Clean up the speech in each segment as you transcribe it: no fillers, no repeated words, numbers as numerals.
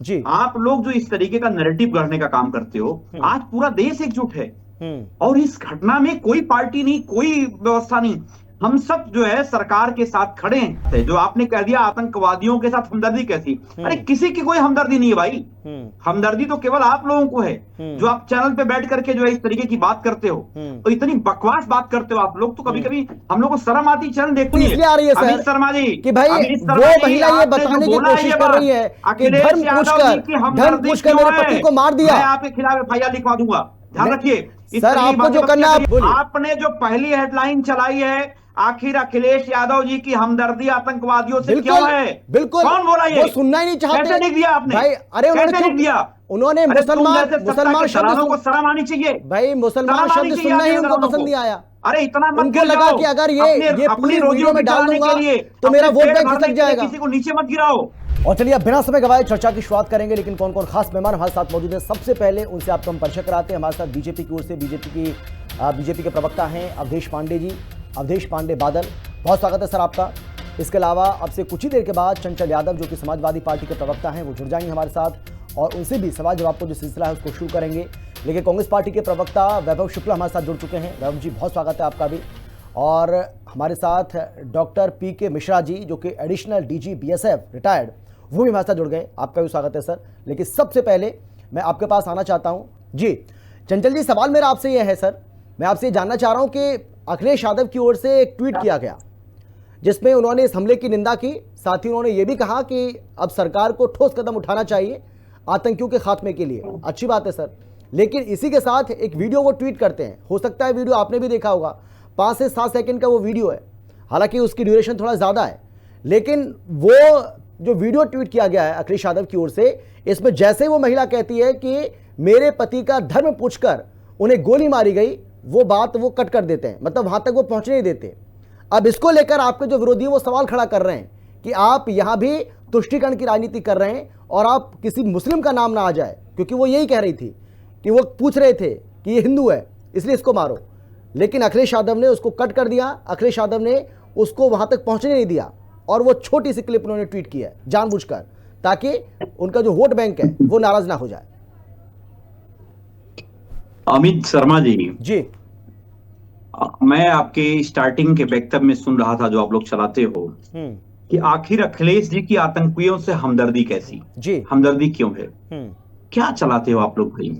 जी। आप लोग जो इस तरीके का नैरेटिव गढ़ने का काम करते हो, आज पूरा देश एकजुट है और इस घटना में कोई पार्टी नहीं, कोई व्यवस्था नहीं, हम सब जो है सरकार के साथ खड़े हैं। जो आपने कह दिया आतंकवादियों के साथ हमदर्दी कैसी, अरे किसी की कोई हमदर्दी नहीं है भाई। हमदर्दी तो केवल आप लोगों को है जो आप चैनल पे बैठ करके जो है इस तरीके की बात करते हो और इतनी बकवास बात करते हो आप लोग। तो कभी कभी हम लोग को शर्म आती चैनल देखनी इसलिए आ रही है अमित सर शर्मा जी कि भाई वो महिला ये बताने की कोशिश कर रही है कि धर्म पूछकर मेरे पति को मार दिया। मैं आपके खिलाफ FIR लिखवा दूंगा, ध्यान रखिए। सर आपको जो करना है आपने जो पहली हेडलाइन चलाई है, आखिर अखिलेश यादव जी की हमदर्दी आतंकवादियों से क्यों है? बिल्कुल कौन बोला ये? वो सुनना ही नहीं चाहते। कैसे लिख दिया आपने भाई? अरे उन्होंने क्यों दिया? उन्होंने मुसलमान शब्द को शर्म आनी चाहिए भाई, मुसलमान शब्द सुनना ही उनको पसंद नहीं आया। अरे इतना मत उनको लगा कि अगर ये पूरी वीडियो में डाल दूंगा तो मेरा वोट बैंक खिसक जाएगा। किसी को नीचे मत गिराओ। और चलिए अब बिना समय गवाए चर्चा की शुरुआत करेंगे, लेकिन कौन कौन खास मेहमान हमारे साथ मौजूद है सबसे पहले उनसे आपको हम परिचय कराते हैं। हमारे साथ बीजेपी की ओर से बीजेपी के प्रवक्ता हैं अवधेश पांडे जी, अवधेश पांडे बादल, बहुत स्वागत है सर आपका। इसके अलावा अब से कुछ ही देर के बाद चंचल यादव जो कि समाजवादी पार्टी के प्रवक्ता हैं वो जुड़ जाएंगे हमारे साथ और उनसे भी सवाल जवाब को जो सिलसिला है उसको शुरू करेंगे। लेकिन कांग्रेस पार्टी के प्रवक्ता वैभव शुक्ला हमारे साथ जुड़ चुके हैं। वैभव जी बहुत स्वागत है आपका भी। और हमारे साथ डॉक्टर PK मिश्रा जी जो कि एडिशनल DG BSF रिटायर्ड, वो भी हमारे साथ जुड़ गए, आपका भी स्वागत है सर। लेकिन सबसे पहले मैं आपके पास आना चाहता हूँ जी चंचल जी, सवाल मेरा आपसे यह है सर, मैं आपसे जानना चाह रहा हूँ कि अखिलेश यादव की ओर से एक ट्वीट किया गया जिसमें उन्होंने इस हमले की निंदा की, साथ ही उन्होंने ये भी कहा कि अब सरकार को ठोस कदम उठाना चाहिए आतंकियों के खात्मे के लिए। अच्छी बात है सर, लेकिन इसी के साथ एक वीडियो वो ट्वीट करते हैं, हो सकता है वीडियो आपने भी देखा होगा, 5 से 7 सेकंड का वो वीडियो है, हालांकि उसकी ड्यूरेशन थोड़ा ज़्यादा है, लेकिन वो जो वीडियो ट्वीट किया गया है अखिलेश यादव की ओर से, इसमें जैसे वो महिला कहती है कि मेरे पति का धर्म पूछकर उन्हें गोली मारी गई, वो बात वो कट कर देते हैं, मतलब वहां तक वो पहुंचने नहीं देते। अब इसको लेकर आपके जो विरोधी वो सवाल खड़ा कर रहे हैं कि आप यहां भी तुष्टीकरण की राजनीति कर रहे हैं और आप किसी मुस्लिम का नाम ना आ जाए, क्योंकि वो यही कह रही थी कि वो पूछ रहे थे कि ये हिंदू है इसलिए इसको मारो, लेकिन अखिलेश यादव ने उसको कट कर दिया, अखिलेश यादव ने उसको वहां तक पहुंचने नहीं दिया और वो छोटी सी क्लिप उन्होंने ट्वीट की है जानबूझकर, ताकि उनका जो वोट बैंक है वो नाराज ना हो जाए। अमित शर्मा जी, मैं आपके स्टार्टिंग के वक्तव्य में सुन रहा था जो आप लोग चलाते हो कि आखिर अखिलेश जी की आतंकियों से हमदर्दी कैसी जी, हमदर्दी क्यों है, क्या चलाते हो आप लोग भाई,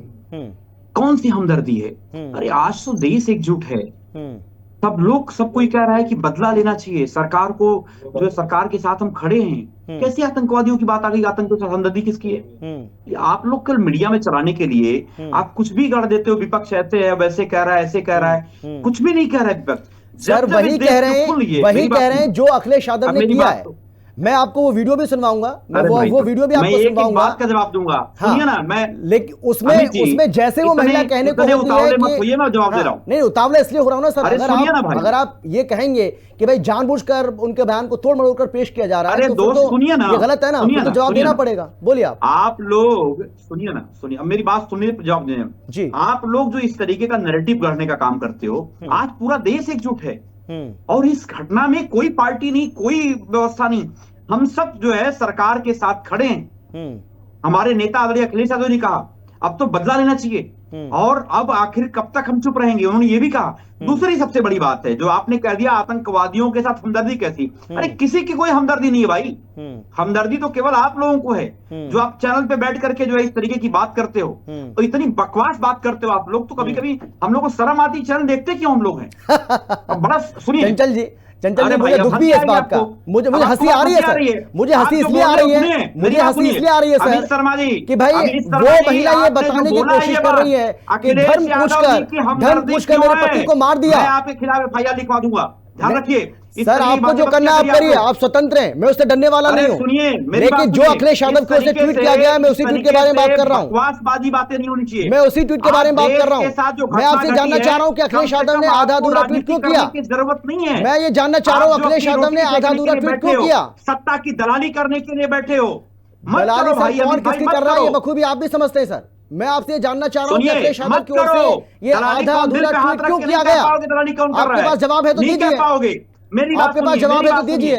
कौन सी हमदर्दी है? अरे आज तो देश एकजुट है, सब लोग, सब कोई कह रहा है कि बदला लेना चाहिए सरकार को, जो सरकार के साथ हम खड़े हैं। कैसे आतंकवादियों की बात आ गई? आतंकियों से हमदर्दी किसकी है? आप लोग कल मीडिया में चलाने के लिए आप कुछ भी गढ़ देते हो, विपक्ष ऐसे है वैसे कह रहा है ऐसे कह रहा है, कुछ भी नहीं कह रहा है विपक्ष। सर वही कह रहे हैं जो अखिलेश यादव ने किया है। मैं आपको वो वीडियो भी सुनवाऊंगा, मैं वो वीडियो भी आपको सुनवाऊंगा, बात का जवाब दूंगा। सुनिए ना, मैं लेकिन उसमें जैसे वो महिला कहने को मैं जवाब दे रहा हूँ। नहीं उतावला इसलिए हो रहा हूँ ना सर, अगर आप ये कहेंगे कि भाई जानबूझकर उनके बयान को तोड़ मरोड़ कर पेश किया जा रहा है तो सुनिए ना, ये गलत है ना, तो जवाब देना पड़ेगा। बोलिए आप लोग, सुनिए ना, सुनिए अब मेरी बात सुनिए, जवाब दें जी। आप लोग जो इस तरीके का नैरेटिव गढ़ने का काम करते हो, आज पूरा देश एकजुट है और इस घटना में कोई पार्टी नहीं, कोई व्यवस्था नहीं, हम सब जो है सरकार के साथ खड़े हैं। हमारे नेता आदरणीय अखिलेश यादव ने कहा अब तो बदला लेना चाहिए और अब आखिर कब तक हम चुप रहेंगे, उन्होंने ये भी कहा। दूसरी सबसे बड़ी बात है जो आपने कह दिया आतंकवादियों के साथ हमदर्दी कैसी, अरे किसी की कोई हमदर्दी नहीं है भाई। हमदर्दी तो केवल आप लोगों को है जो आप चैनल पे बैठ करके जो है इस तरीके की बात करते हो और इतनी बकवास बात करते हो आप लोग। तो कभी कभी हम लोग को शर्म आती, चैनल देखते क्यों हम लोग हैं? बड़ा सुनिए चंचल जी, मुझे दुख भी है इस बात का, मुझे हंसी आ रही है सर, मुझे हंसी इसलिए आ रही है, मुझे हंसी इसलिए आ रही है सर शर्मा जी कि भाई वो महिला ये बताने की कोशिश कर रही है कि धर्म पूछकर मेरे पति को मार दिया। मैं आपके खिलाफ FIR लिखवा दूंगा, ध्यान रखिए। सर आपको जो करना आप करिए, आप स्वतंत्र हैं, मैं उससे डरने वाला नहीं हूँ। सुनिए, लेकिन जो अखिलेश यादव को से ट्वीट किया गया है मैं उसी ट्वीट के बारे में बात कर रहा हूँ। बकवासबाजी बातें नहीं होनी चाहिए, मैं उसी ट्वीट के बारे में बात कर रहा हूँ। मैं आपसे जानना चाह रहा हूँ कि अखिलेश यादव ने आधा अधूरा ट्वीट क्यों किया? जरूरत नहीं है। मैं ये जानना चाह रहा हूँ अखिलेश यादव ने आधा अधूरा ट्वीट क्यों किया? सत्ता की दलाली करने के लिए बैठे हो। दलाली कौन किसकी कर रहा है ये बखूबी आप भी समझते हैं सर। मैं आपसे जानना चाह रहा हूँ कि अखिलेश यादव की ओर से ये आधा अधूरा ट्वीट क्यों किया गया? आपके पास जवाब है तो दीजिए, आपके पास जवाब है तो दीजिए।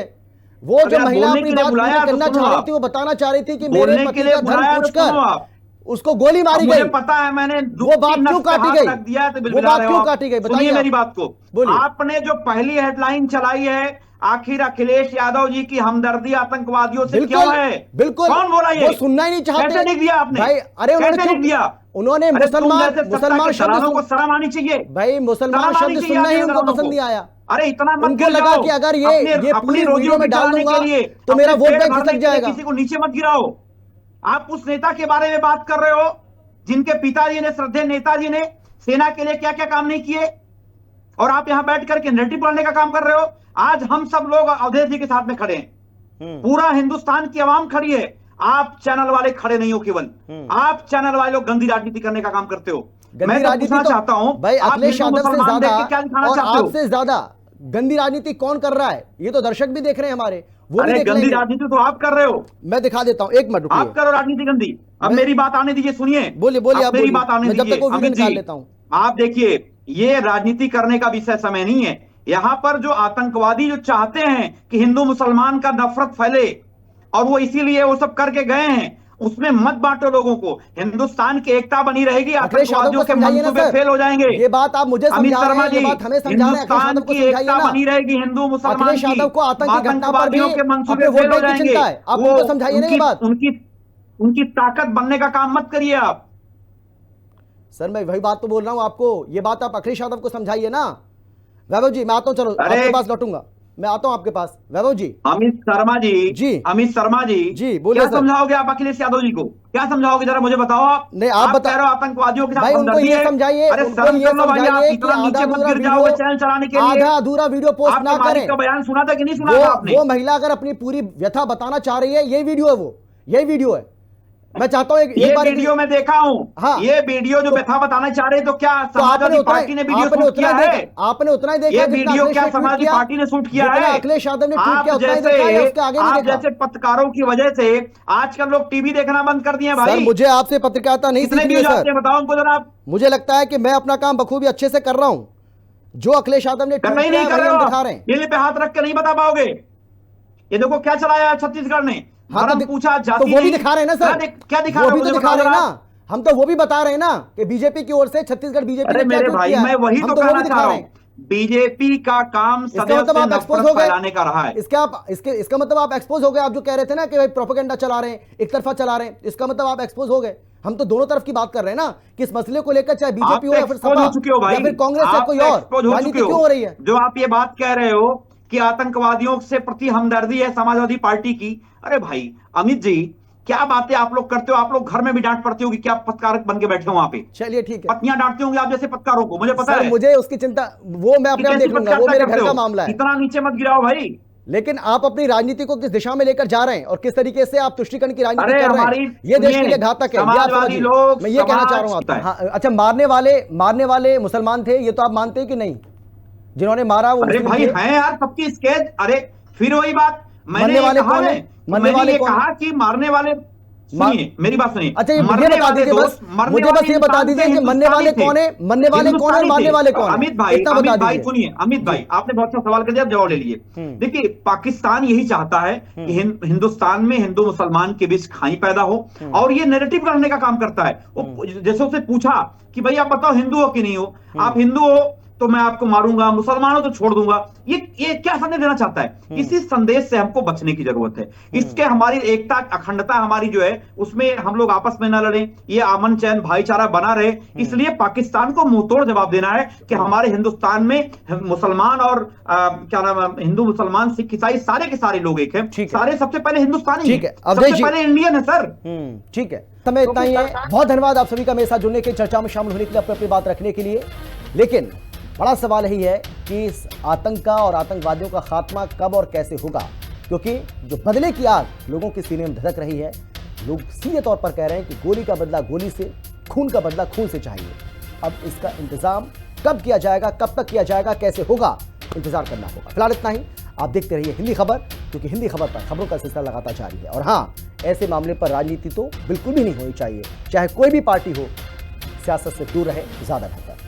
वो जो महिला अपनी बात पूरी करना चाह रही थी, वो बताना चाह रही थी कि मेरे पति का धर्म पूछकर उसको गोली मारी गई। पता है मैंने वो बात क्यों काटी गई, वो बात क्यों काटी गई, बताइए मेरी बात को। आपने जो पहली हेडलाइन चलाई है, आखिर अखिलेश यादव जी की हमदर्दी आतंकवादियों से क्यों है? बिल्कुल, कौन बोला ये? वो सुनना ही नहीं चाहते। कैसे लिख दिया आपने भाई? अरे उन्होंने लिख दिया, उन्होंने मुसलमान शब्द को शर्म आनी चाहिए भाई, मुसलमान शब्द सुनना ही उनको पसंद नहीं आया। अरे इतना मत उनको लगा कि अगर ये पूरी वीडियो में डाल दूंगा तो मेरा वोट बैंक खिसक जाएगा। किसी को नीचे मत गिराओ। आप उस नेता के बारे में बात कर रहे हो जिनके पिताजी ने, श्रद्धेय नेताजी ने सेना के लिए क्या क्या काम नहीं किए, और आप यहां बैठ करके नैरेटिव पढ़ने का काम कर रहे हो। आज हम सब लोग अवधेश जी के साथ में खड़े हैं, पूरा हिंदुस्तान की आवाम खड़ी है। आप चैनल वाले खड़े नहीं हो, केवल आप चैनल वाले लोग गंदी राजनीति करने का काम करते हो। मैं तो पूछना चाहता हूं भाई, अखिलेश यादव से ज्यादा और आपसे ज्यादा गंदी राजनीति कौन कर रहा है? ये तो दर्शक भी देख रहे हैं हमारे, वो भी देख गंदी राजनीति तो आप कर रहे हो। मैं दिखा देता हूं, एक मिनट रुकिए। आप करो राजनीति गंदी। अब मेरी बात आने दीजिए, सुनिए। बोलिए बोलिए, आप मेरी बात आने दीजिए। जब तक वो वीडियो निकाल लेता हूं। आप देखिए, ये राजनीति करने का विषय समय नहीं है। यहां पर जो आतंकवादी जो चाहते हैं कि हिंदू मुसलमान का नफरत फैले, और वो इसीलिए वो सब करके गए हैं, उसमें मत बांटो लोगों को। हिंदुस्तान की एकता बनी रहेगी, आतंकवादियों के मंसूबे फेल हो जाएंगे। ये बात आप मुझे समझा रहे हैं, ये बात हमें समझा रहे हैं। हिंदुस्तान की एकता बनी रहेगी, हिंदू मुसलमान की। अखिलेश यादव को आतंकी घटना पर भी के मंसूबे फेल हो जाएंगे। आप उनको समझाइए ना ये बात। उनकी ताकत बनने का काम मत करिए आप। सर मैं वही बात तो बोल रहा हूं आपको, ये बात आप अखिलेश यादव को समझाइए ना। वैभव जी मैं आता हूं, चलो आपके पास लौटूंगा, मैं आता हूं आपके पास। वैभव जी, अमित शर्मा जी, अमित शर्मा जी बोलिए। क्या समझाओगे आप अखिलेश यादव जी को? क्या समझाओगे, जरा मुझे बताओ। आप नहीं, आप बता रहे हो आतंकवादियों के साथ भाई, उनको ये समझाइए, अरे उनको ये समझाइए कि नीचे मत गिर जाओगे चैनल चलाने के लिए। आधा अधूरा वीडियो पोस्ट ना करें। का बयान सुना था कि नहीं सुना था आपने? वो महिला अगर अपनी पूरी व्यथा बताना चाह रही है, यही वीडियो है, वो यही वीडियो है। मैं चाहता हूं एक बार वीडियो में देखा हूं। हाँ, ये वीडियो जो व्यथा बताना चाह रहे, तो क्या समाजवादी पार्टी ने वीडियो शूट किया है? आपने उतना ही देखा। ये वीडियो क्या समाजवादी पार्टी ने शूट किया है? अखिलेश यादव ने ट्वीट किया, उतना ही देखा है, उसके आगे नहीं देखा। जैसे पत्रकारों की वजह से आजकल लोग टीवी देखना बंद कर दिए भाई। मुझे आपसे पत्रकारिता नहीं सीखनी है सर, बताओ उनको जरा। मुझे लगता है कि मैं अपना काम बखूबी अच्छे से कर रहा हूं। जो अखिलेश यादव ने ट्वीट किया है हम दिखा रहे हैं। दिल पे हाथ रख के नहीं बता पाओगे। ये देखो क्या चलाया है छत्तीसगढ़ ने। हाँ, तो पूछा जाति, तो वो भी दिखा रहे हैं ना सर, क्या दिखा रहे हैं? वो भी तो दिखा रहे हैं ना, हम तो वो भी बता रहे हैं ना कि बीजेपी की ओर से छत्तीसगढ़ बीजेपी ने मेरे भाई, मैं वही तो कहना चाह रहा हूं। बीजेपी का काम सदैव से नफरत फैलाने का रहा है। इसका मतलब आप एक्सपोज हो गए। आप जो कह रहे थे ना कि भाई प्रोपेगेंडा चला रहे हैं, एक तरफा चला रहे हैं, इसका मतलब आप एक्सपोज हो गए। हम तो दोनों तरफ की बात कर रहे हैं ना कि इस मसले को लेकर चाहे बीजेपी हो या फिर सपा या फिर कांग्रेस या कोई और, राजनीति क्यों हो रही है? जो आप ये बात कह रहे हो कि आतंकवादियों से प्रति हमदर्दी है समाजवादी पार्टी की, अरे भाई अमित जी क्या बातें आप लोग करते हो। आप लोग घर में भी डांट पड़ती होगी, क्या पत्रकार बन के बैठे हो वहां पे? चलिए ठीक है, पत्नियां डांटती होंगी आप जैसे पत्रकारों को, मुझे पता है। मुझे उसकी चिंता, वो मैं अपने आप देख लूंगा, वो मेरे घर का मामला है। इतना नीचे मत गिराओ भाई। लेकिन आप अपनी राजनीति को किस दिशा में लेकर जा रहे हैं और किस तरीके से आप तुष्टीकरण की राजनीति कर रहे हैं, ये देश के लिए घातक है। मैं ये कहना चाह रहा हूँ। अच्छा, मारने वाले मुसलमान थे, ये तो आप मानते हैं कि नहीं? जिन्होंने मारा वो अरे भाई हैं यार, सबकी स्केच। अरे फिर वही बात, मरने वाले कौन है? मरने वाले कहा कि मारने वाले, सुनिए मेरी बात सुनिए। अच्छा, ये बता दीजिए बस, मुझे बस ये बता दीजिए कि मरने वाले कौन है, मरने वाले कौन है और मारने वाले कौन है? अमित भाई सुनिए, अमित भाई आपने बहुत अच्छा सवाल कर दिया, जवाब ले लिए। देखिए, पाकिस्तान यही चाहता है कि हिंदुस्तान में हिंदू मुसलमान के बीच खाई पैदा हो, और ये नैरेटिव करने का काम करता है। जैसे उससे पूछा कि भाई आप बताओ हिंदू हो कि नहीं हो, आप हिंदू हो तो मैं आपको मारूंगा, मुसलमान हो तो छोड़ दूंगा। ये क्या संदेश देना चाहता है? इसी संदेश से हमको बचने की जरूरत है। इसके हमारी एकता अखंडता हमारी जो है उसमें हम लोग आपस में ना लड़ें, ये अमन चैन भाईचारा बना रहे। इसलिए पाकिस्तान को मुंहतोड़ जवाब देना है कि हमारे हिंदुस्तान में मुसलमान और क्या नाम है, हिंदू मुसलमान सिख ईसाई सारे के सारे लोग एक है, सारे सबसे पहले हिंदुस्तानी है, सबसे पहले इंडियन है सर। ठीक है, समय इतना ही है। बहुत धन्यवाद आप सभी का मेरे साथ जुड़ने के, चर्चा में शामिल होने के लिए, अपनी बात रखने के लिए। लेकिन बड़ा सवाल यही है कि इस आतंक का और आतंकवादियों का खात्मा कब और कैसे होगा, क्योंकि जो बदले की आग लोगों के सीने में धधक रही है। लोग सीधे तौर पर कह रहे हैं कि गोली का बदला गोली से, खून का बदला खून से चाहिए। अब इसका इंतजाम कब किया जाएगा, कब तक किया जाएगा, कैसे होगा, इंतजार करना होगा। फिलहाल इतना ही। आप देखते रहिए हिंदी खबर, क्योंकि हिंदी खबर पर खबरों का सिलसिला लगातार जारी है। और हाँ, ऐसे मामले पर राजनीति तो बिल्कुल भी नहीं होनी चाहिए, चाहे कोई भी पार्टी हो। सियासत से दूर रहे, ज्यादा बेहतर।